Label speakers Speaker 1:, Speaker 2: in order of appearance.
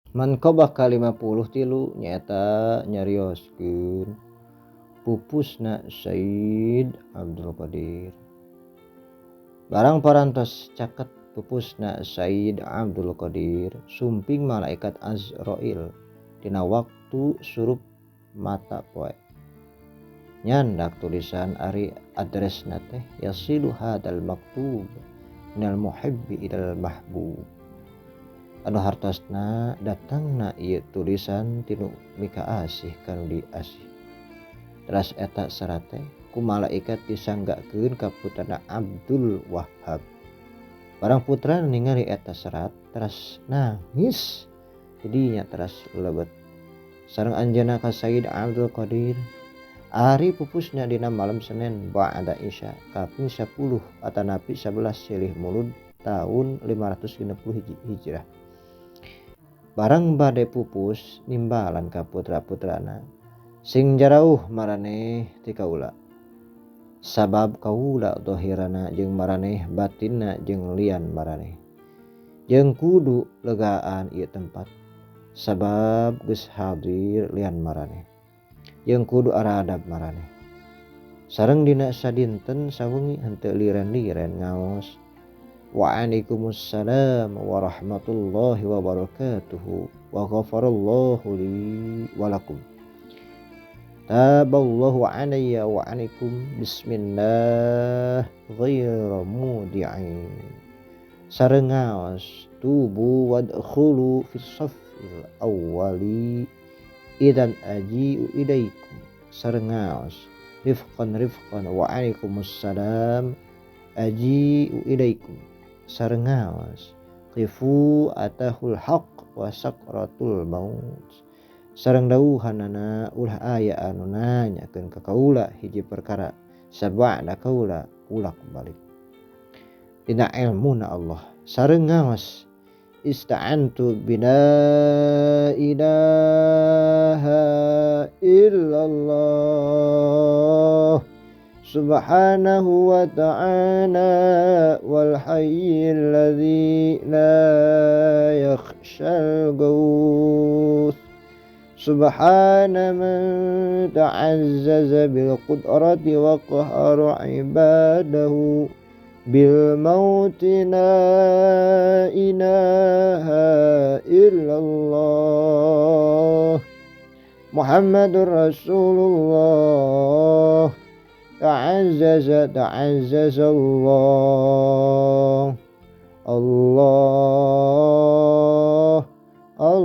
Speaker 1: Manqobah ka-50 tilu nyaeta nyarioskeun pupusna Sayyid Abdul Qadir. Barang parantos caket pupusna Sayyid Abdul Qadir sumping malaikat Azrail dina waktu surup mata poe. Nyandak tulisan ari adresna teh yasilu hadal maktub minal muhibbi ilal mahbub. Anu hartosna datangna ieu tulisan tinu mika asih kanu diasih. Teras eta serat teh ku malaikat disanggakeun ka putrana Abdul Wahhab. Barang putra ningali eta serat teras nangis jadinya teras lebet. Sareng anjeunna ka Sayyid Abdul Qadir ari pupusnya dina malam Senin ba'da Isya kaping 10 atanapi 11 silih mulud tahun 560 Hijrah. Barang bade pupus nimbalan ka putra-putrana sing jarauh maraneh ti kaula. Sabab kaula dohirana jeung maraneh batinna jeung lian maraneh. Jeung kudu legaan ieu tempat sabab geus hadir lian maraneh. Jeung kudu aradab maraneh. Sareng dina sadinten sawengi henteu liren-liren ngaos Wa'alaikumussalam warahmatullahi wabarakatuh wa ghafarallahu li walakum. Taballahu alayya wa alaikum bismillah ghairu mudi'in. Sareng ngaos tubu wadkhulu fis saffil awwali idan aji'u ilaikum. Sareng ngaos rifqan wa alaikumussalam aji'u ilaikum. Sareng ngaos qifu atahul haq wa sakratul maut. Sareng dawuhanana ulah aya anu nanyakeun ka kaula hiji perkara sabada kaula ulak balik dina ilmuna Allah. Sareng ngaos ista'antu bina ilaha illallah subhanahu wa ta'ala wal hayyil ladzi la yakhshal gauth subhana man ta'azzaza bil qudrati wa qahara ibadahu bil mauti la ilaha illallah Muhammadur Rasulullah ta'azzaza Allah Allah Allah